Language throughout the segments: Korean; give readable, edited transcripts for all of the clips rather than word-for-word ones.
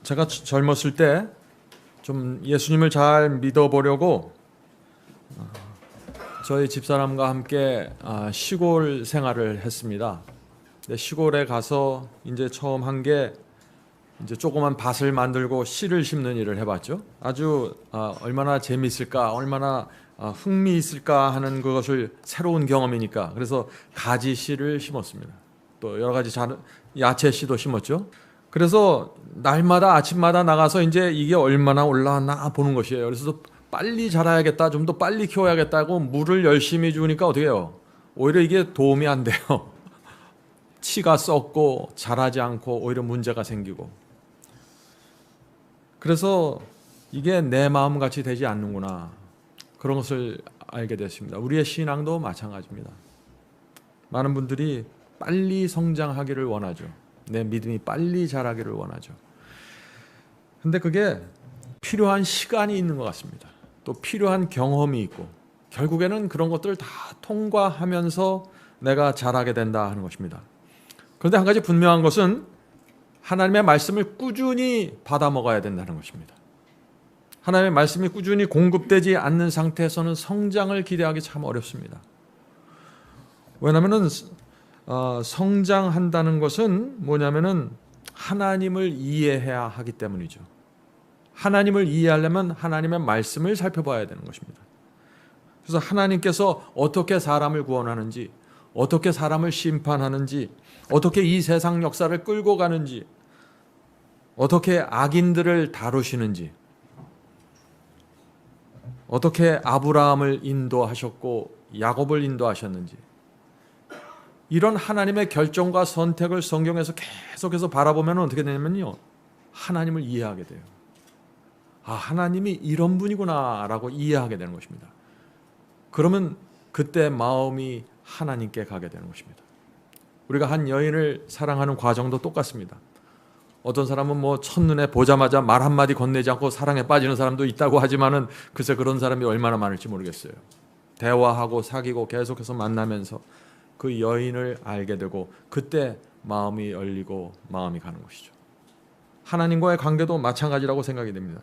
제가 젊었을 때 좀 예수님을 잘 믿어보려고 저희 집사람과 함께 시골 생활을 했습니다. 근데 시골에 가서 이제 처음 한 게 이제 조그만 밭을 만들고 씨를 심는 일을 해봤죠. 아주 얼마나 재미있을까, 얼마나 흥미 있을까 하는 그것을 새로운 경험이니까. 그래서 가지 씨를 심었습니다. 또 여러 가지 야채 씨도 심었죠. 그래서 날마다 아침마다 나가서 이제 이게 얼마나 올라왔나 보는 것이에요. 그래서 빨리 자라야겠다, 좀 더 빨리 키워야겠다고 물을 열심히 주니까 어떻게 해요? 오히려 이게 도움이 안 돼요. 치가 썩고 자라지 않고 오히려 문제가 생기고. 그래서 이게 내 마음같이 되지 않는구나, 그런 것을 알게 됐습니다. 우리의 신앙도 마찬가지입니다. 많은 분들이 빨리 성장하기를 원하죠. 내 믿음이 빨리 자라기를 원하죠. 근데 그게 필요한 시간이 있는 것 같습니다. 또 필요한 경험이 있고, 결국에는 그런 것들을 다 통과하면서 내가 자라게 된다 하는 것입니다. 그런데 한 가지 분명한 것은 하나님의 말씀을 꾸준히 받아 먹어야 된다는 것입니다. 하나님의 말씀이 꾸준히 공급되지 않는 상태에서는 성장을 기대하기 참 어렵습니다. 왜냐하면 성장한다는 것은 뭐냐면은 하나님을 이해해야 하기 때문이죠. 하나님을 이해하려면 하나님의 말씀을 살펴봐야 되는 것입니다. 그래서 하나님께서 어떻게 사람을 구원하는지, 어떻게 사람을 심판하는지, 어떻게 이 세상 역사를 끌고 가는지, 어떻게 악인들을 다루시는지, 어떻게 아브라함을 인도하셨고 야곱을 인도하셨는지, 이런 하나님의 결정과 선택을 성경에서 계속해서 바라보면 어떻게 되냐면요, 하나님을 이해하게 돼요. 하나님이 이런 분이구나 라고 이해하게 되는 것입니다. 그러면 그때 마음이 하나님께 가게 되는 것입니다. 우리가 한 여인을 사랑하는 과정도 똑같습니다. 어떤 사람은 첫눈에 보자마자 말 한마디 건네지 않고 사랑에 빠지는 사람도 있다고 하지만은 글쎄 그런 사람이 얼마나 많을지 모르겠어요. 대화하고 사귀고 계속해서 만나면서 그 여인을 알게 되고 그때 마음이 열리고 마음이 가는 것이죠. 하나님과의 관계도 마찬가지라고 생각이 됩니다.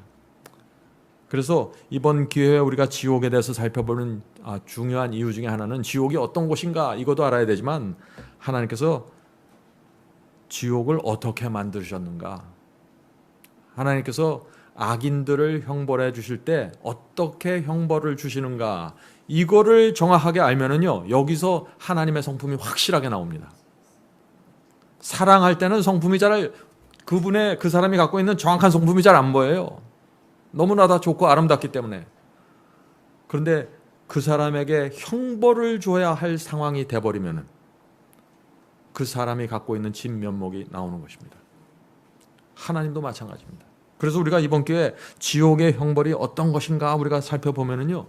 그래서 이번 기회에 우리가 지옥에 대해서 살펴보는 중요한 이유 중에 하나는 지옥이 어떤 곳인가 이것도 알아야 되지만, 하나님께서 지옥을 어떻게 만드셨는가, 하나님께서 악인들을 형벌해 주실 때 어떻게 형벌을 주시는가, 이거를 정확하게 알면은요, 여기서 하나님의 성품이 확실하게 나옵니다. 사랑할 때는 성품이 그 사람이 갖고 있는 정확한 성품이 잘 안 보여요. 너무나 다 좋고 아름답기 때문에. 그런데 그 사람에게 형벌을 줘야 할 상황이 돼버리면은 그 사람이 갖고 있는 진면목이 나오는 것입니다. 하나님도 마찬가지입니다. 그래서 우리가 이번 기회에 지옥의 형벌이 어떤 것인가 우리가 살펴보면은요,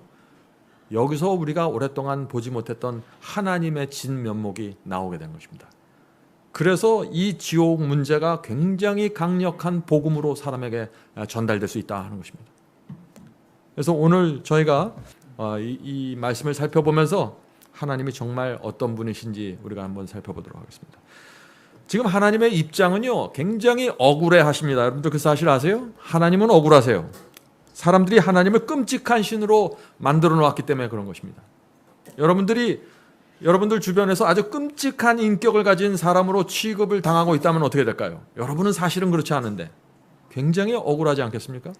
여기서 우리가 오랫동안 보지 못했던 하나님의 진면목이 나오게 된 것입니다. 그래서 이 지옥 문제가 굉장히 강력한 복음으로 사람에게 전달될 수 있다 하는 것입니다. 그래서 오늘 저희가 이 말씀을 살펴보면서 하나님이 정말 어떤 분이신지 우리가 한번 살펴보도록 하겠습니다. 지금 하나님의 입장은요, 굉장히 억울해 하십니다. 여러분들 그 사실 아세요? 하나님은 억울하세요. 사람들이 하나님을 끔찍한 신으로 만들어 놓았기 때문에 그런 것입니다. 여러분들 주변에서 아주 끔찍한 인격을 가진 사람으로 취급을 당하고 있다면 어떻게 될까요? 여러분은 사실은 그렇지 않은데 굉장히 억울하지 않겠습니까?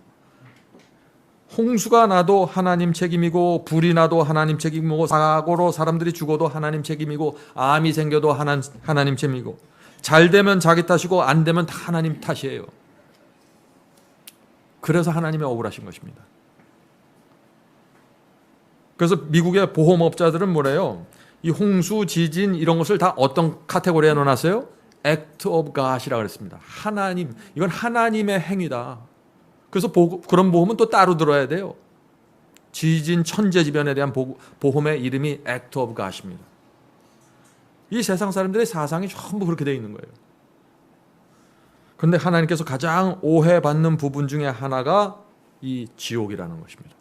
홍수가 나도 하나님 책임이고, 불이 나도 하나님 책임이고, 사고로 사람들이 죽어도 하나님 책임이고, 암이 생겨도 하나님 책임이고, 잘 되면 자기 탓이고 안 되면 다 하나님 탓이에요. 그래서 하나님이 억울하신 것입니다. 그래서 미국의 보험업자들은 뭐래요? 이 홍수, 지진 이런 것을 다 어떤 카테고리에 넣어놨어요? Act of God이라고 그랬습니다. 하나님, 이건 하나님의 행위다. 그래서 그런 보험은 또 따로 들어야 돼요. 지진, 천재지변에 대한 보험의 이름이 Act of God입니다. 이 세상 사람들의 사상이 전부 그렇게 되어 있는 거예요. 그런데 하나님께서 가장 오해받는 부분 중에 하나가 이 지옥이라는 것입니다.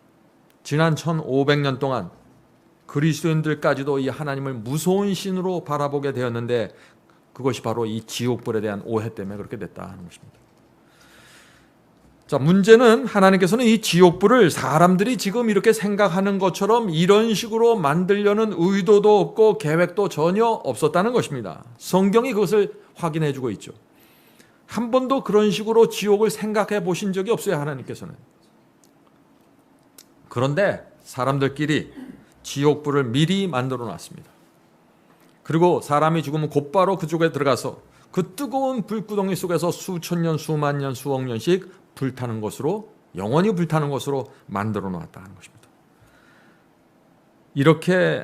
지난 1500년 동안 그리스도인들까지도 이 하나님을 무서운 신으로 바라보게 되었는데, 그것이 바로 이 지옥불에 대한 오해 때문에 그렇게 됐다 하는 것입니다. 자, 문제는 하나님께서는 이 지옥불을 사람들이 지금 이렇게 생각하는 것처럼 이런 식으로 만들려는 의도도 없고 계획도 전혀 없었다는 것입니다. 성경이 그것을 확인해 주고 있죠. 한 번도 그런 식으로 지옥을 생각해 보신 적이 없어요, 하나님께서는. 그런데 사람들끼리 지옥불을 미리 만들어 놨습니다. 그리고 사람이 죽으면 곧바로 그쪽에 들어가서 그 뜨거운 불구덩이 속에서 수천 년, 수만 년, 수억 년씩 불타는 것으로, 영원히 불타는 것으로 만들어 놨다는 것입니다. 이렇게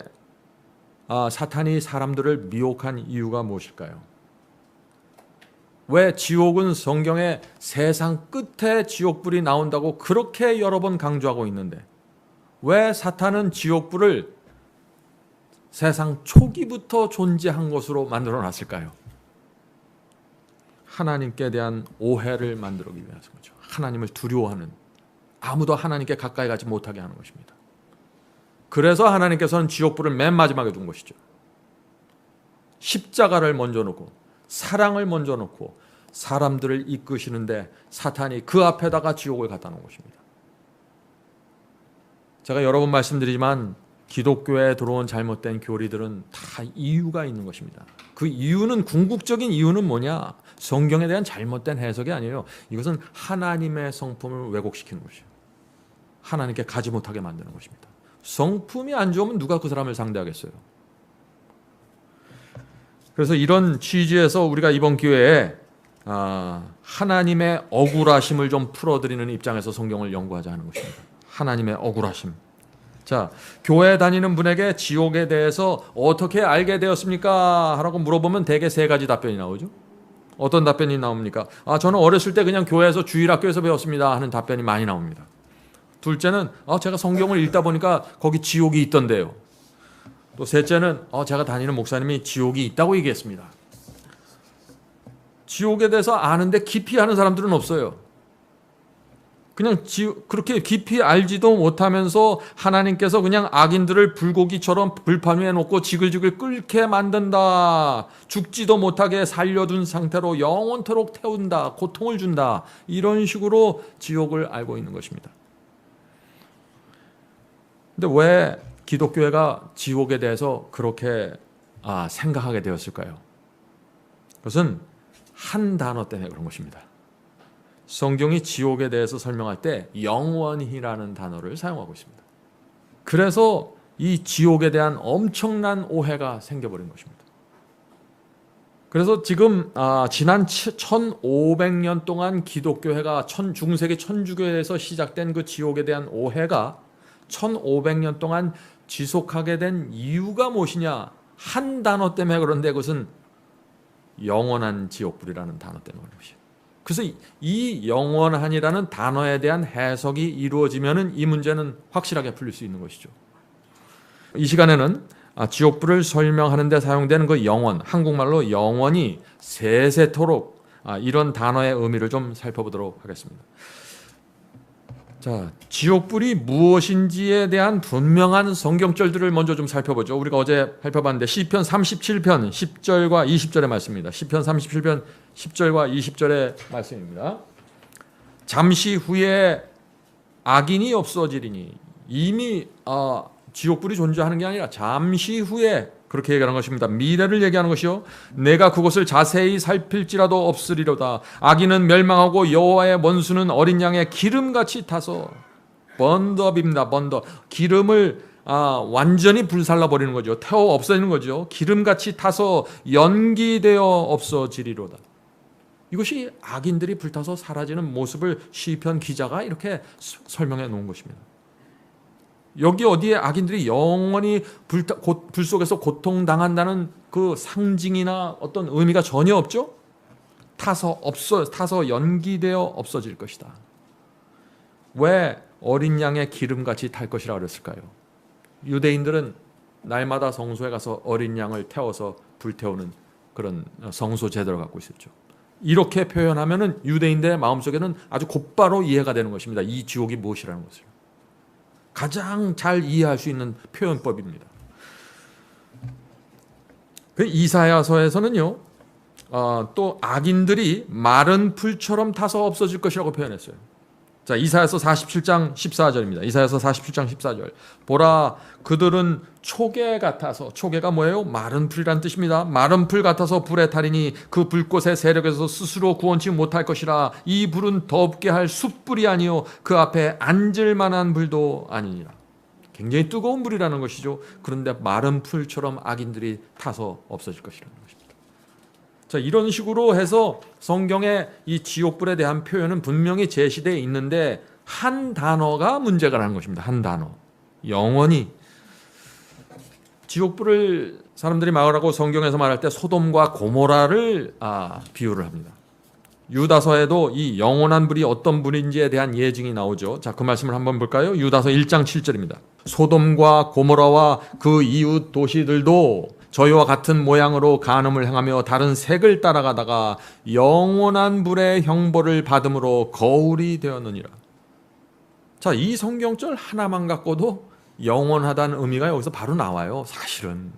사탄이 사람들을 미혹한 이유가 무엇일까요? 왜 지옥은 성경에 세상 끝에 지옥불이 나온다고 그렇게 여러 번 강조하고 있는데 왜 사탄은 지옥불을 세상 초기부터 존재한 것으로 만들어 놨을까요? 하나님께 대한 오해를 만들기 위해서 그렇죠. 하나님을 두려워하는, 아무도 하나님께 가까이 가지 못하게 하는 것입니다. 그래서 하나님께서는 지옥불을 맨 마지막에 둔 것이죠. 십자가를 먼저 놓고 사랑을 먼저 놓고 사람들을 이끄시는데 사탄이 그 앞에다가 지옥을 갖다 놓은 것입니다. 제가 여러 번 말씀드리지만 기독교에 들어온 잘못된 교리들은 다 이유가 있는 것입니다. 그 이유는, 궁극적인 이유는 뭐냐? 성경에 대한 잘못된 해석이 아니에요. 이것은 하나님의 성품을 왜곡시키는 것이에요. 하나님께 가지 못하게 만드는 것입니다. 성품이 안 좋으면 누가 그 사람을 상대하겠어요? 그래서 이런 취지에서 우리가 이번 기회에 하나님의 억울하심을 좀 풀어드리는 입장에서 성경을 연구하자 하는 것입니다. 하나님의 억울하심. 자, 교회 다니는 분에게 지옥에 대해서 어떻게 알게 되었습니까? 라고 물어보면 대개 세 가지 답변이 나오죠. 어떤 답변이 나옵니까? 저는 어렸을 때 그냥 교회에서 주일학교에서 배웠습니다 하는 답변이 많이 나옵니다. 둘째는 제가 성경을 읽다 보니까 거기 지옥이 있던데요. 또 셋째는 제가 다니는 목사님이 지옥이 있다고 얘기했습니다. 지옥에 대해서 아는데 깊이 아는 사람들은 없어요. 그냥 그렇게 깊이 알지도 못하면서 하나님께서 그냥 악인들을 불고기처럼 불판 위에 놓고 지글지글 끓게 만든다. 죽지도 못하게 살려둔 상태로 영원토록 태운다. 고통을 준다. 이런 식으로 지옥을 알고 있는 것입니다. 근데 왜 기독교회가 지옥에 대해서 그렇게 생각하게 되었을까요? 그것은 한 단어 때문에 그런 것입니다. 성경이 지옥에 대해서 설명할 때 영원히라는 단어를 사용하고 있습니다. 그래서 이 지옥에 대한 엄청난 오해가 생겨버린 것입니다. 그래서 지금 지난 1500년 동안 기독교회가 중세기 천주교에서 시작된 그 지옥에 대한 오해가 1500년 동안 지속하게 된 이유가 무엇이냐? 한 단어 때문에 그런데 그것은 영원한 지옥불이라는 단어 때문에 그런 것이에요. 그래서 이 영원한이라는 단어에 대한 해석이 이루어지면 이 문제는 확실하게 풀릴 수 있는 것이죠. 이 시간에는 지옥불을 설명하는 데 사용되는 그 영원, 한국말로 영원이 세세토록 이런 단어의 의미를 좀 살펴보도록 하겠습니다. 자, 지옥불이 무엇인지에 대한 분명한 성경절들을 먼저 좀 살펴보죠. 우리가 어제 살펴봤는데 시편 37편 10절과 20절의 말씀입니다. 시편 37편 10절과 20절의 말씀입니다. 잠시 후에 악인이 없어지리니, 이미 지옥불이 존재하는 게 아니라 잠시 후에 그렇게 얘기하는 것입니다. 미래를 얘기하는 것이요, 내가 그것을 자세히 살필지라도 없으리로다. 악인은 멸망하고 여호와의 원수는 어린 양의 기름같이 타서, 번더입니다. 번더, 기름을 완전히 불살라 버리는 거죠. 태워 없애는 거죠. 기름같이 타서 연기되어 없어지리로다. 이것이 악인들이 불타서 사라지는 모습을 시편 기자가 이렇게 설명해 놓은 것입니다. 여기 어디에 악인들이 영원히 불 속에서 고통당한다는 그 상징이나 어떤 의미가 전혀 없죠? 타서 연기되어 없어질 것이다. 왜 어린 양의 기름같이 탈 것이라 그랬을까요? 유대인들은 날마다 성소에 가서 어린 양을 태워서 불태우는 그런 성소 제도를 갖고 있었죠. 이렇게 표현하면은 유대인들의 마음속에는 아주 곧바로 이해가 되는 것입니다. 이 지옥이 무엇이라는 것을. 가장 잘 이해할 수 있는 표현법입니다. 그 이사야서에서는요, 또 악인들이 마른 풀처럼 타서 없어질 것이라고 표현했어요. 자, 이사야서 47장 14절입니다. 이사야서 47장 14절. 보라, 그들은 초계 같아서, 초계가 뭐예요? 마른 풀이란 뜻입니다. 마른 풀 같아서 불에 타리니 그 불꽃의 세력에서 스스로 구원치 못할 것이라. 이 불은 덥게 할 숯불이 아니요 그 앞에 앉을 만한 불도 아니니라. 굉장히 뜨거운 불이라는 것이죠. 그런데 마른 풀처럼 악인들이 타서 없어질 것이라는 것입니다. 자, 이런 식으로 해서 성경의 이 지옥불에 대한 표현은 분명히 제시되어 있는데 한 단어가 문제가라는 것입니다. 한 단어. 영원히. 지옥불을 사람들이 말하고 성경에서 말할 때 소돔과 고모라를 비유를 합니다. 유다서에도 이 영원한 불이 어떤 불인지에 대한 예증이 나오죠. 자, 그 말씀을 한번 볼까요? 유다서 1장 7절입니다. 소돔과 고모라와 그 이웃 도시들도 저희와 같은 모양으로 간음을 행하며 다른 색을 따라가다가 영원한 불의 형벌을 받음으로 거울이 되었느니라. 자, 이 성경절 하나만 갖고도 영원하다는 의미가 여기서 바로 나와요. 사실은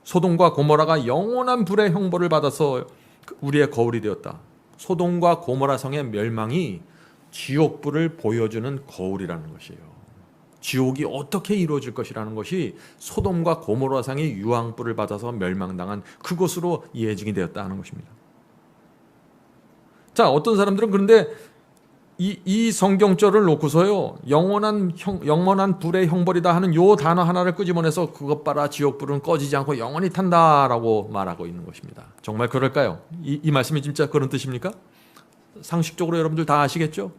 소돔과 고모라가 영원한 불의 형벌을 받아서 우리의 거울이 되었다. 소돔과 고모라 성의 멸망이 지옥불을 보여주는 거울이라는 것이에요. 지옥이 어떻게 이루어질 것이라는 것이 소돔과 고모라 성이 유황불을 받아서 멸망당한 그것으로 예증이 되었다는 것입니다. 자, 어떤 사람들은 그런데 이 성경절을 놓고서요, 영원한 불의 형벌이다 하는 요 단어 하나를 끄집어내서 그것 봐라, 지옥불은 꺼지지 않고 영원히 탄다라고 말하고 있는 것입니다. 정말 그럴까요? 이 말씀이 진짜 그런 뜻입니까? 상식적으로 여러분들 다 아시겠죠?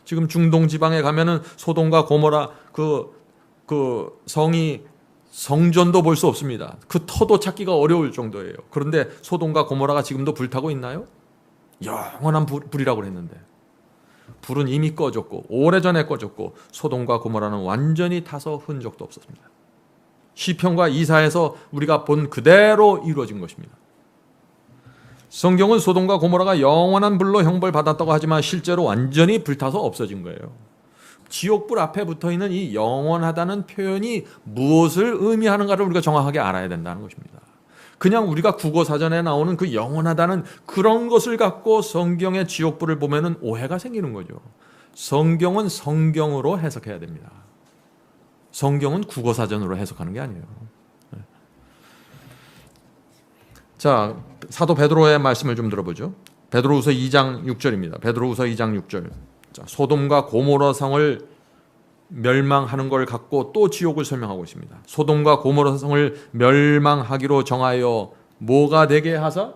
지금 중동 지방에 가면은 소돔과 고모라 그 성이 성전도 볼 수 없습니다. 그 터도 찾기가 어려울 정도예요. 그런데 소돔과 고모라가 지금도 불타고 있나요? 영원한 불이라고 그랬는데 불은 이미 꺼졌고 오래전에 꺼졌고 소돔과 고모라는 완전히 타서 흔적도 없었습니다. 시편과 이사에서 우리가 본 그대로 이루어진 것입니다. 성경은 소돔과 고모라가 영원한 불로 형벌받았다고 하지만 실제로 완전히 불타서 없어진 거예요. 지옥불 앞에 붙어있는 이 영원하다는 표현이 무엇을 의미하는가를 우리가 정확하게 알아야 된다는 것입니다. 그냥 우리가 국어사전에 나오는 그 영원하다는 그런 것을 갖고 성경의 지옥불을 보면은 오해가 생기는 거죠. 성경은 성경으로 해석해야 됩니다. 성경은 국어사전으로 해석하는 게 아니에요. 자, 사도 베드로의 말씀을 좀 들어보죠. 베드로후서 2장 6절입니다. 베드로후서 2장 6절. 자, 소돔과 고모라 성을 멸망하는 걸 갖고 또 지옥을 설명하고 있습니다. 소돔과 고모라 성을 멸망하기로 정하여 뭐가 되게 하사?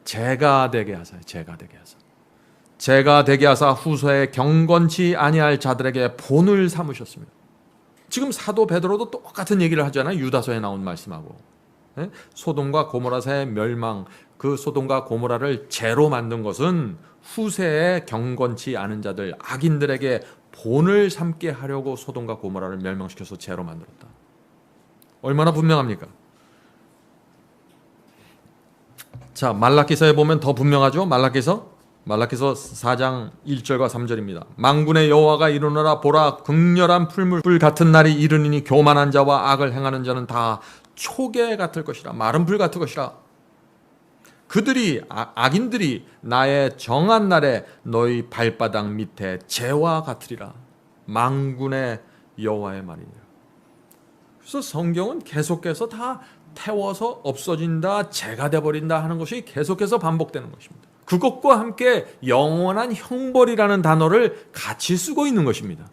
죄가 되게 하사요. 죄가 되게 하사. 죄가 되게 하사 후서에 경건치 아니할 자들에게 본을 삼으셨습니다. 지금 사도 베드로도 똑같은 얘기를 하잖아요. 유다서에 나온 말씀하고. 소돔과 고모라의 멸망, 그 소돔과 고모라를 죄로 만든 것은 후세에 경건치 않은 자들, 악인들에게 본을 삼게 하려고 소돔과 고모라를 멸망시켜서 죄로 만들었다. 얼마나 분명합니까? 자, 말라기서에 보면 더 분명하죠. 말라기서 4장 1절과 3절입니다. 만군의 여호와가 이르노라. 보라, 극렬한 풀물 같은 날이 이르니 교만한 자와 악을 행하는 자는 다 초계 같을 것이라. 마른 불 같을 것이라. 그들이 악인들이 나의 정한 날에 너희 발바닥 밑에 재와 같으리라. 만군의 여호와의 말이니라. 그래서 성경은 계속해서 다 태워서 없어진다, 재가 돼버린다 하는 것이 계속해서 반복되는 것입니다. 그것과 함께 영원한 형벌이라는 단어를 같이 쓰고 있는 것입니다.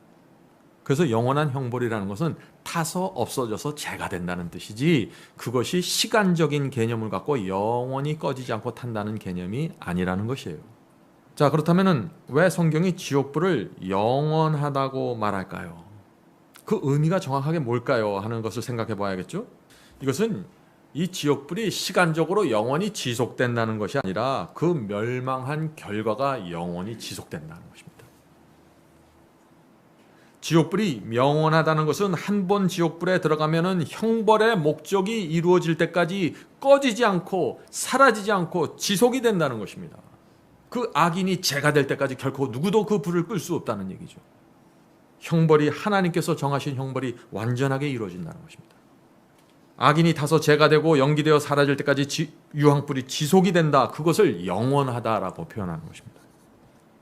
그래서 영원한 형벌이라는 것은 타서 없어져서 재가 된다는 뜻이지, 그것이 시간적인 개념을 갖고 영원히 꺼지지 않고 탄다는 개념이 아니라는 것이에요. 자, 그렇다면 왜 성경이 지옥불을 영원하다고 말할까요? 그 의미가 정확하게 뭘까요? 하는 것을 생각해 봐야겠죠? 이것은 이 지옥불이 시간적으로 영원히 지속된다는 것이 아니라 그 멸망한 결과가 영원히 지속된다는 것입니다. 지옥불이 영원하다는 것은 한 번 지옥불에 들어가면은 형벌의 목적이 이루어질 때까지 꺼지지 않고 사라지지 않고 지속이 된다는 것입니다. 그 악인이 죄가 될 때까지 결코 누구도 그 불을 끌 수 없다는 얘기죠. 형벌이, 하나님께서 정하신 형벌이 완전하게 이루어진다는 것입니다. 악인이 타서 죄가 되고 연기되어 사라질 때까지 유황불이 지속이 된다. 그것을 영원하다라고 표현하는 것입니다.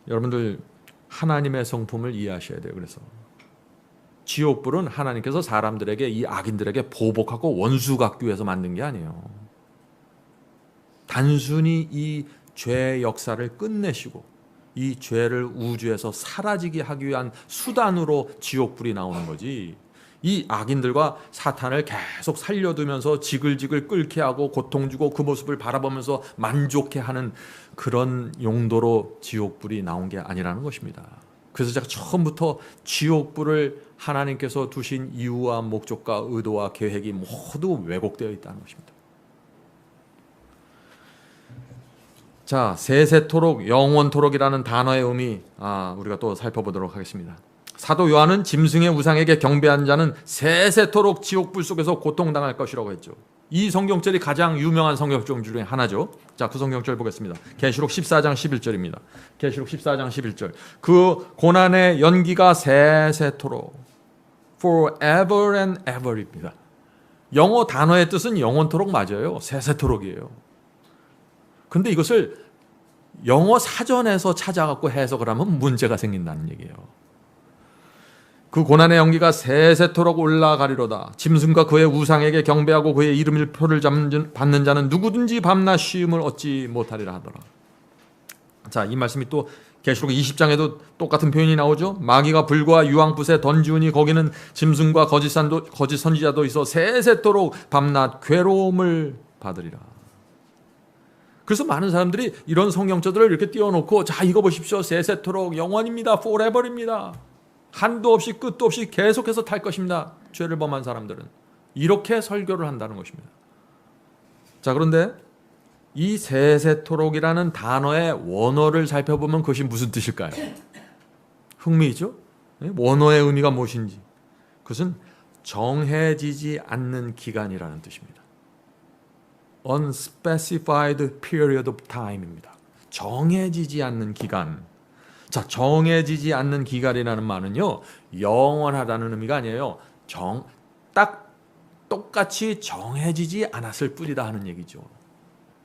여러분들, 하나님의 성품을 이해하셔야 돼요. 그래서 지옥불은 하나님께서 사람들에게, 이 악인들에게 보복하고 원수 갖기 위해서 만든 게 아니에요. 단순히 이 죄의 역사를 끝내시고 이 죄를 우주에서 사라지게 하기 위한 수단으로 지옥불이 나오는 거지, 이 악인들과 사탄을 계속 살려두면서 지글지글 끓게 하고 고통 주고 그 모습을 바라보면서 만족해 하는 그런 용도로 지옥불이 나온 게 아니라는 것입니다. 그래서 제가 처음부터 지옥불을 하나님께서 두신 이유와 목적과 의도와 계획이 모두 왜곡되어 있다는 것입니다. 자, 세세토록, 영원토록이라는 단어의 의미 우리가 또 살펴보도록 하겠습니다. 사도 요한은 짐승의 우상에게 경배한 자는 세세토록 지옥불 속에서 고통당할 것이라고 했죠. 이 성경절이 가장 유명한 성경절 중에 하나죠. 자, 그 성경절 보겠습니다. 계시록 14장 11절입니다. 계시록 14장 11절. 그 고난의 연기가 세세토록, forever and ever입니다. 영어 단어의 뜻은 영원토록 맞아요. 세세토록이에요. 근데 이것을 영어 사전에서 찾아갖고 해석을 하면 문제가 생긴다는 얘기예요. 그 고난의 연기가 세세토록 올라가리로다. 짐승과 그의 우상에게 경배하고 그의 이름표를 받는 자는 누구든지 밤낮 쉬움을 얻지 못하리라 하더라. 자, 이 말씀이 또 계시록 20장에도 똑같은 표현이 나오죠. 마귀가 불과 유황붓에 던지우니 거기는 짐승과 거짓 선지자도 있어 세세토록 밤낮 괴로움을 받으리라. 그래서 많은 사람들이 이런 성경절들을 이렇게 띄워놓고, 자, 이거 보십시오. 세세토록 영원입니다. forever입니다. 한도 없이 끝도 없이 계속해서 탈 것입니다. 죄를 범한 사람들은. 이렇게 설교를 한다는 것입니다. 자, 그런데 이 세세토록이라는 단어의 원어를 살펴보면 그것이 무슨 뜻일까요? 흥미있죠? 원어의 의미가 무엇인지. 그것은 정해지지 않는 기간이라는 뜻입니다. unspecified period of time입니다. 정해지지 않는 기간. 자, 정해지지 않는 기간이라는 말은요, 영원하다는 의미가 아니에요. 딱 똑같이 정해지지 않았을 뿐이다 하는 얘기죠.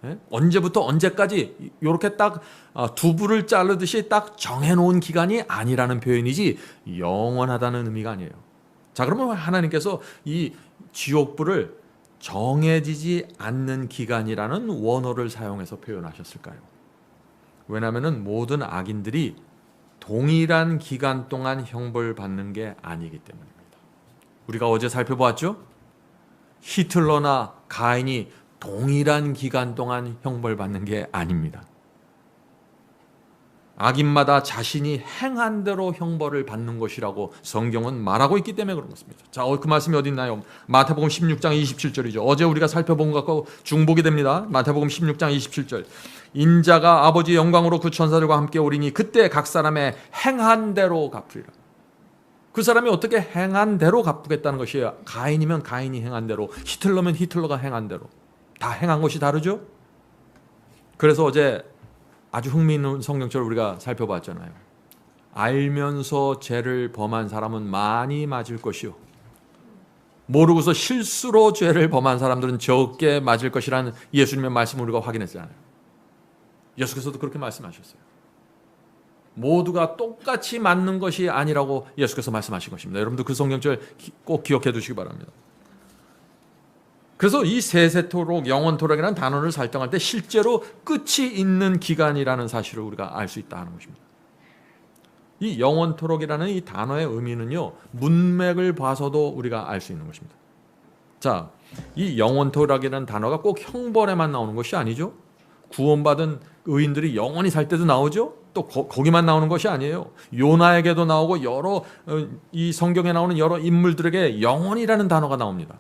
예? 언제부터 언제까지 이렇게 딱 두부를 자르듯이 딱 정해놓은 기간이 아니라는 표현이지 영원하다는 의미가 아니에요. 자, 그러면 하나님께서 이 지옥불을 정해지지 않는 기간이라는 원어를 사용해서 표현하셨을까요? 왜냐하면 모든 악인들이 동일한 기간 동안 형벌받는 게 아니기 때문입니다. 우리가 어제 살펴보았죠? 히틀러나 가인이 동일한 기간 동안 형벌받는 게 아닙니다. 악인마다 자신이 행한 대로 형벌을 받는 것이라고 성경은 말하고 있기 때문에 그런 것입니다. 자, 그 말씀이 어디 있나요? 마태복음 16장 27절이죠. 어제 우리가 살펴본 것과 중복이 됩니다. 마태복음 16장 27절. 인자가 아버지 영광으로 그 천사들과 함께 오리니 그때 각 사람의 행한 대로 갚으리라. 그 사람이 어떻게 행한 대로 갚겠다는 것이에요. 가인이면 가인이 행한 대로, 히틀러면 히틀러가 행한 대로. 다 행한 것이 다르죠? 그래서 어제 아주 흥미있는 성경절을 우리가 살펴봤잖아요. 알면서 죄를 범한 사람은 많이 맞을 것이요, 모르고서 실수로 죄를 범한 사람들은 적게 맞을 것이라는 예수님의 말씀을 우리가 확인했잖아요. 예수께서도 그렇게 말씀하셨어요. 모두가 똑같이 맞는 것이 아니라고 예수께서 말씀하신 것입니다. 여러분들 그 성경절 꼭 기억해 두시기 바랍니다. 그래서 이 세세토록, 영원토록이라는 단어를 설정할 때 실제로 끝이 있는 기간이라는 사실을 우리가 알 수 있다는 것입니다. 이 영원토록이라는 이 단어의 의미는요, 문맥을 봐서도 우리가 알 수 있는 것입니다. 자, 이 영원토록이라는 단어가 꼭 형벌에만 나오는 것이 아니죠. 구원받은 의인들이 영원히 살 때도 나오죠. 또 거기만 나오는 것이 아니에요. 요나에게도 나오고 여러 이 성경에 나오는 여러 인물들에게 영원이라는 단어가 나옵니다.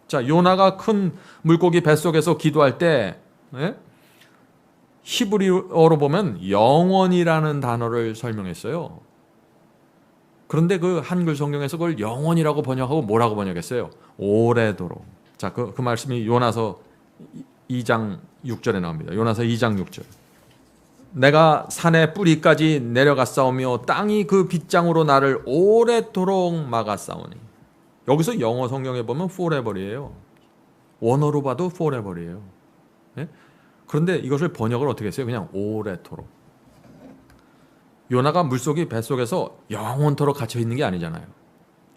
자, 요나가 큰 물고기 뱃속에서 기도할 때 히브리어로 보면 영원이라는 단어를 설명했어요. 그런데 그 한글 성경에서 그걸 영원이라고 번역하고 뭐라고 번역했어요? 오래도록. 자, 그 말씀이 요나서 2장 6절에 나옵니다. 요나서 2장 6절. 내가 산의 뿌리까지 내려갔사오며 땅이 그 빗장으로 나를 오래도록 막았사오니. 여기서 영어 성경에 보면 forever이에요. 원어로 봐도 forever이에요. 예? 그런데 이것을 번역을 어떻게 했어요? 그냥 오래도록. 요나가 물고기 뱃속에서 영원토록 갇혀 있는 게 아니잖아요.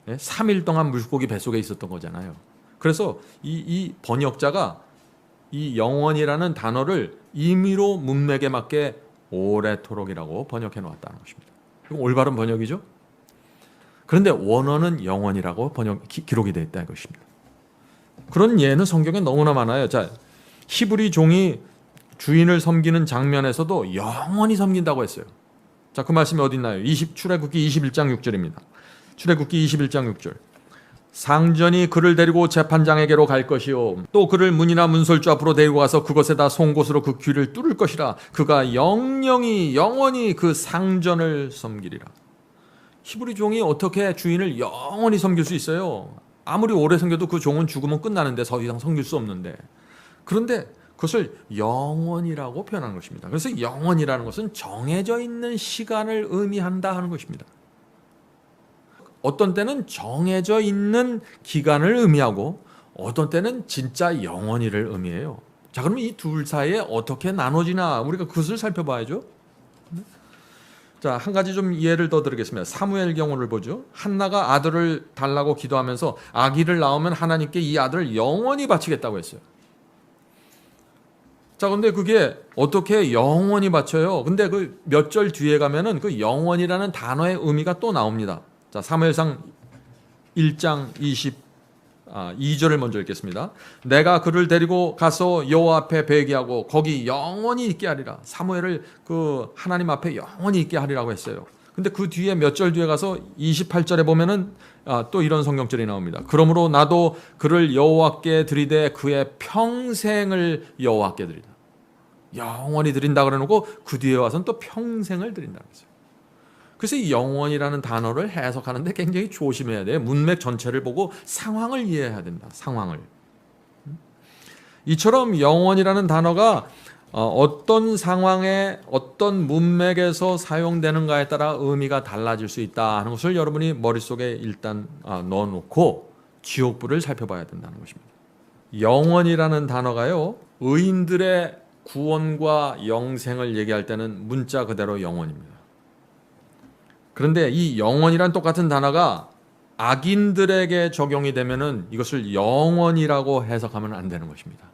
3일 동안 물고기 뱃속에 있었던 거잖아요. 그래서 이 번역자가 이 영원이라는 단어를 임의로 문맥에 맞게 오래토록이라고 번역해 놓았다는 것입니다. 이건 올바른 번역이죠. 그런데 원어는 영원이라고 기록이 되어 있다는 것입니다. 그런 예는 성경에 너무나 많아요. 자, 히브리 종이 주인을 섬기는 장면에서도 영원히 섬긴다고 했어요. 자, 그 말씀이 어디 있나요? 출애굽기 21장 6절입니다. 출애굽기 21장 6절. 상전이 그를 데리고 재판장에게로 갈 것이요 또 그를 문이나 문설주 앞으로 데리고 가서 그것에다 송곳으로 그 귀를 뚫을 것이라. 그가 영원히 그 상전을 섬기리라. 히브리 종이 어떻게 주인을 영원히 섬길 수 있어요? 아무리 오래 섬겨도 그 종은 죽으면 끝나는데 더 이상 섬길 수 없는데, 그런데 그것을 영원이라고 표현하는 것입니다. 그래서 영원이라는 것은 정해져 있는 시간을 의미한다 하는 것입니다. 어떤 때는 정해져 있는 기간을 의미하고 어떤 때는 진짜 영원히를 의미해요. 자, 그러면 이 둘 사이에 어떻게 나눠지나 우리가 그것을 살펴봐야죠. 자, 한 가지 좀 예를 더 드리겠습니다. 사무엘 경우를 보죠. 한나가 아들을 달라고 기도하면서 아기를 낳으면 하나님께 이 아들을 영원히 바치겠다고 했어요. 자, 근데 그게 어떻게 영원히 바쳐요? 근데 그 몇 절 뒤에 가면은 그 영원이라는 단어의 의미가 또 나옵니다. 자, 사무엘상 1장 22절을 먼저 읽겠습니다. 내가 그를 데리고 가서 여호와 앞에 배기하고 거기 영원히 있게 하리라. 사무엘을 그 하나님 앞에 영원히 있게 하리라고 했어요. 근데 그 뒤에 몇 절 뒤에 가서 28절에 보면은 또 이런 성경절이 나옵니다. 그러므로 나도 그를 여호와께 드리되 그의 평생을 여호와께 드리다. 영원히 드린다 그래놓고 그 뒤에 와서는 또 평생을 드린다는 거죠. 그래서 이 영원이라는 단어를 해석하는데 굉장히 조심해야 돼요. 문맥 전체를 보고 상황을 이해해야 된다. 상황을. 이처럼 영원이라는 단어가 어떤 상황에 어떤 문맥에서 사용되는가에 따라 의미가 달라질 수 있다 하는 것을 여러분이 머릿속에 일단 넣어놓고 지옥불을 살펴봐야 된다는 것입니다. 영원이라는 단어가요, 의인들의 구원과 영생을 얘기할 때는 문자 그대로 영원입니다. 그런데 이 영원이란 똑같은 단어가 악인들에게 적용이 되면은 이것을 영원이라고 해석하면 안 되는 것입니다.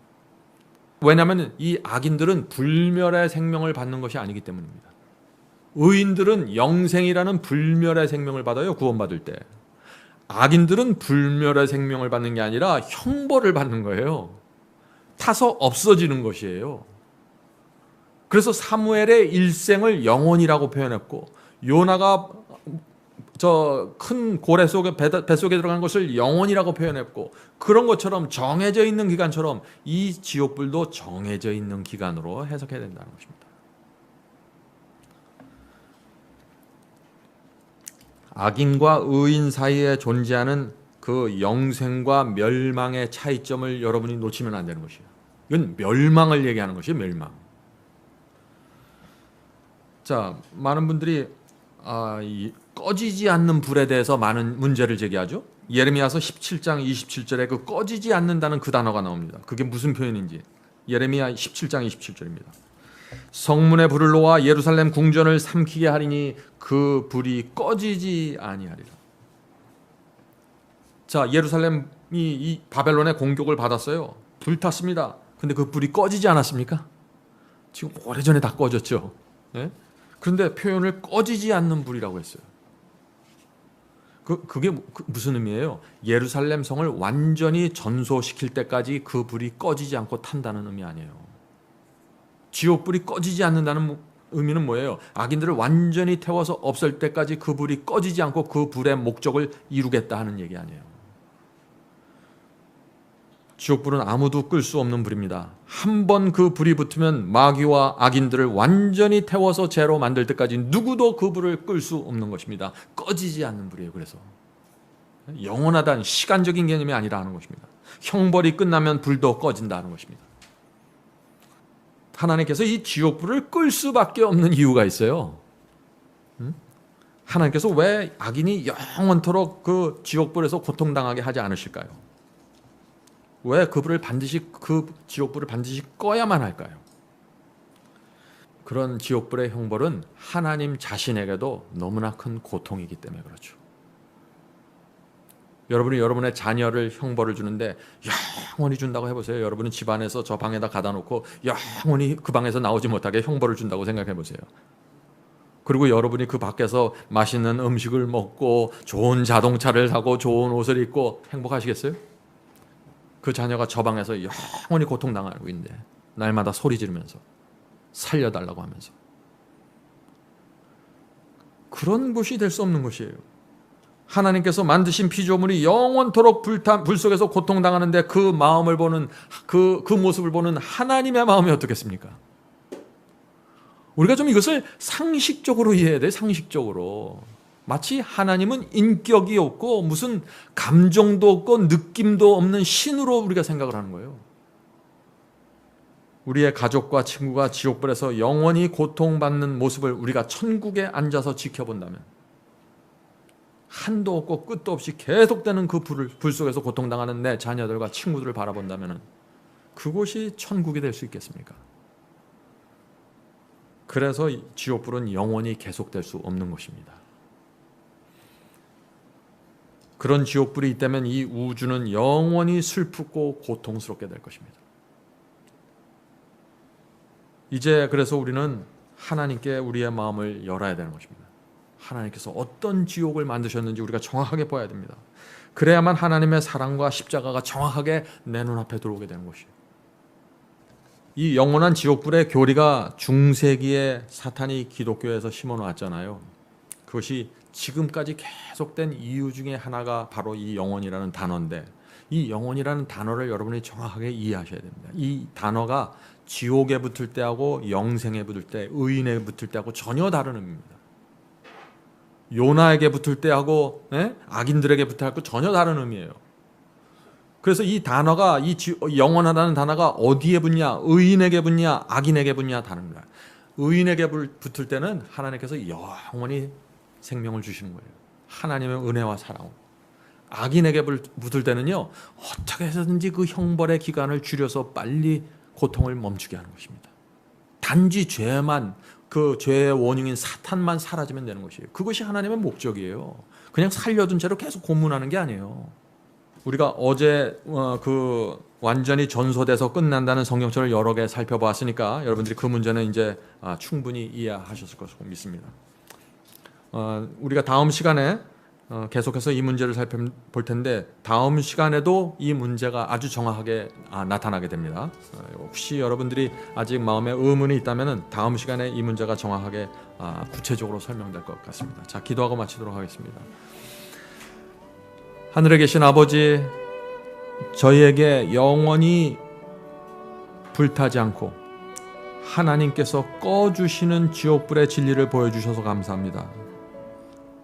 왜냐하면 이 악인들은 불멸의 생명을 받는 것이 아니기 때문입니다. 의인들은 영생이라는 불멸의 생명을 받아요. 구원받을 때. 악인들은 불멸의 생명을 받는 게 아니라 형벌을 받는 거예요. 타서 없어지는 것이에요. 그래서 사무엘의 일생을 영원이라고 표현했고, 요나가 저 큰 고래 속에 뱃속에 들어간 것을 영원이라고 표현했고, 그런 것처럼 정해져 있는 기간처럼 이 지옥불도 정해져 있는 기간으로 해석해야 된다는 것입니다. 악인과 의인 사이에 존재하는 그 영생과 멸망의 차이점을 여러분이 놓치면 안 되는 것이에요. 이건 멸망을 얘기하는 것이에요. 멸망. 자, 많은 분들이 꺼지지 않는 불에 대해서 많은 문제를 제기하죠. 예레미야서 17장 27절에 그 꺼지지 않는다는 그 단어가 나옵니다. 그게 무슨 표현인지. 예레미야 17장 27절입니다. 성문에 불을 놓아 예루살렘 궁전을 삼키게 하리니 그 불이 꺼지지 아니하리라. 자, 예루살렘이 이 바벨론의 공격을 받았어요. 불탔습니다. 근데 그 불이 꺼지지 않았습니까? 지금 오래전에 다 꺼졌죠. 네? 그런데 표현을 꺼지지 않는 불이라고 했어요. 그게 무슨 의미예요? 예루살렘 성을 완전히 전소시킬 때까지 그 불이 꺼지지 않고 탄다는 의미 아니에요. 지옥불이 꺼지지 않는다는 의미는 뭐예요? 악인들을 완전히 태워서 없앨 때까지 그 불이 꺼지지 않고 그 불의 목적을 이루겠다 하는 얘기 아니에요. 지옥불은 아무도 끌 수 없는 불입니다. 한 번 그 불이 붙으면 마귀와 악인들을 완전히 태워서 죄로 만들 때까지 누구도 그 불을 끌 수 없는 것입니다. 꺼지지 않는 불이에요. 그래서 영원하다는 시간적인 개념이 아니라 하는 것입니다. 형벌이 끝나면 불도 꺼진다는 것입니다. 하나님께서 이 지옥불을 끌 수밖에 없는 이유가 있어요. 하나님께서 왜 악인이 영원토록 그 지옥불에서 고통당하게 하지 않으실까요? 왜 그 지옥불을 반드시 꺼야만 할까요? 그런 지옥불의 형벌은 하나님 자신에게도 너무나 큰 고통이기 때문에 그렇죠. 여러분이 여러분의 자녀를 형벌을 주는데 영원히 준다고 해보세요. 여러분은 집안에서 저 방에다 가다 놓고 영원히 그 방에서 나오지 못하게 형벌을 준다고 생각해 보세요. 그리고 여러분이 그 밖에서 맛있는 음식을 먹고 좋은 자동차를 사고 좋은 옷을 입고 행복하시겠어요? 그 자녀가 저 방에서 영원히 고통당하고 있는데 날마다 소리 지르면서 살려달라고 하면서. 그런 것이 될 수 없는 것이에요. 하나님께서 만드신 피조물이 영원토록 불 속에서 고통당하는데 그 마음을 보는 그 모습을 보는 하나님의 마음이 어떻겠습니까? 우리가 좀 이것을 상식적으로 이해해야 돼요. 상식적으로. 마치 하나님은 인격이 없고 무슨 감정도 없고 느낌도 없는 신으로 우리가 생각을 하는 거예요. 우리의 가족과 친구가 지옥불에서 영원히 고통받는 모습을 우리가 천국에 앉아서 지켜본다면, 한도 없고 끝도 없이 계속되는 그 불 속에서 고통당하는 내 자녀들과 친구들을 바라본다면 그곳이 천국이 될 수 있겠습니까? 그래서 지옥불은 영원히 계속될 수 없는 것입니다. 그런 지옥불이 있다면 이 우주는 영원히 슬프고 고통스럽게 될 것입니다. 이제 그래서 우리는 하나님께 우리의 마음을 열어야 되는 것입니다. 하나님께서 어떤 지옥을 만드셨는지 우리가 정확하게 봐야 됩니다. 그래야만 하나님의 사랑과 십자가가 정확하게 내 눈앞에 들어오게 되는 것이에요. 이 영원한 지옥불의 교리가 중세기에 사탄이 기독교에서 심어놓았잖아요. 그것이 지금까지 계속된 이유 중에 하나가 바로 이 영원이라는 단어인데, 이 영원이라는 단어를 여러분이 정확하게 이해하셔야 됩니다. 이 단어가 지옥에 붙을 때하고 영생에 붙을 때, 의인에 붙을 때하고 전혀 다른 의미입니다. 요나에게 붙을 때하고 악인들에게 붙을 때하고 전혀 다른 의미예요. 그래서 이 단어가, 영원하다는 단어가 어디에 붙냐, 의인에게 붙냐, 악인에게 붙냐 다릅니다. 의인에게 붙을 때는 하나님께서 영원히 생명을 주시는 거예요. 하나님의 은혜와 사랑으로. 악인에게 붙을 때는요, 어떻게 해서든지 그 형벌의 기간을 줄여서 빨리 고통을 멈추게 하는 것입니다. 단지 죄만, 그 죄의 원흉인 사탄만 사라지면 되는 것이에요. 그것이 하나님의 목적이에요. 그냥 살려둔 채로 계속 고문하는 게 아니에요. 우리가 어제 완전히 전소돼서 끝난다는 성경책을 여러 개 살펴봤으니까 여러분들이 그 문제는 이제 충분히 이해하셨을 것으로 믿습니다. 우리가 다음 시간에 계속해서 이 문제를 살펴볼 텐데, 다음 시간에도 이 문제가 아주 정확하게 나타나게 됩니다. 혹시 여러분들이 아직 마음에 의문이 있다면 다음 시간에 이 문제가 정확하게 구체적으로 설명될 것 같습니다. 자, 기도하고 마치도록 하겠습니다. 하늘에 계신 아버지, 저희에게 영원히 불타지 않고 하나님께서 꺼주시는 지옥불의 진리를 보여주셔서 감사합니다.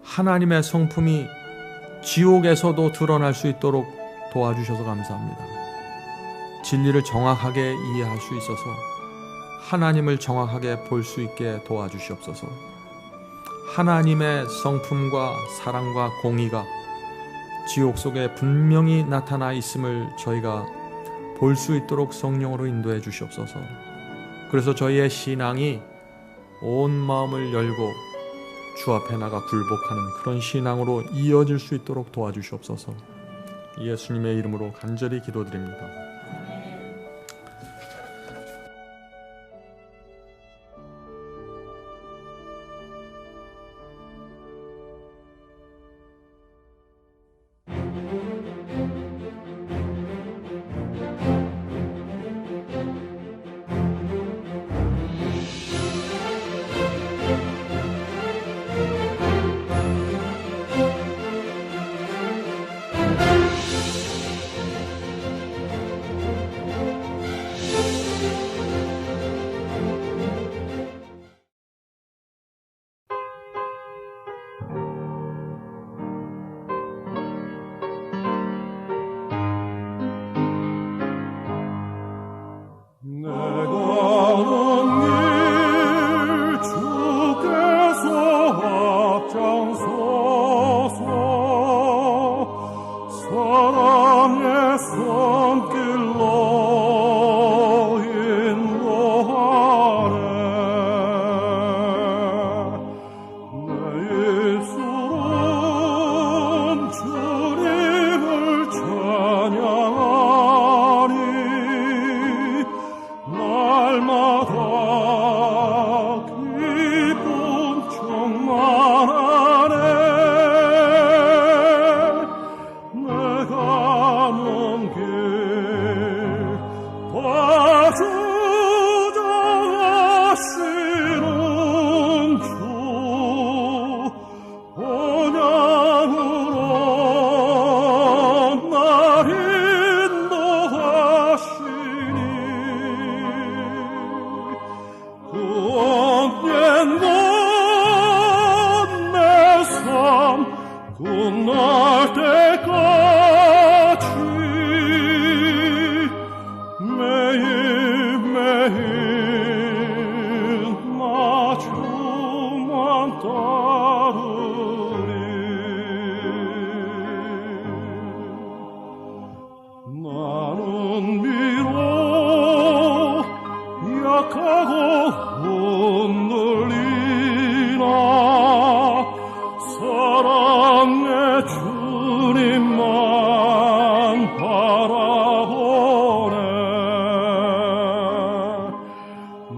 하나님의 성품이 지옥에서도 드러날 수 있도록 도와주셔서 감사합니다. 진리를 정확하게 이해할 수 있어서 하나님을 정확하게 볼 수 있게 도와주시옵소서. 하나님의 성품과 사랑과 공의가 지옥 속에 분명히 나타나 있음을 저희가 볼 수 있도록 성령으로 인도해 주시옵소서. 그래서 저희의 신앙이 온 마음을 열고 주 앞에 나가 굴복하는 그런 신앙으로 이어질 수 있도록 도와주시옵소서. 예수님의 이름으로 간절히 기도드립니다. 끝날 때까지 매일매일 나 주만 따르리. 나는 비록 약하고 흔들리나 사랑의 주님만 바라보네.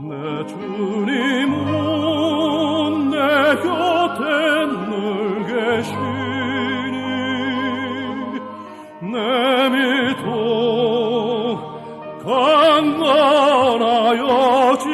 내 주님은 내 곁에 늘 계시니 내 믿음 강건하여지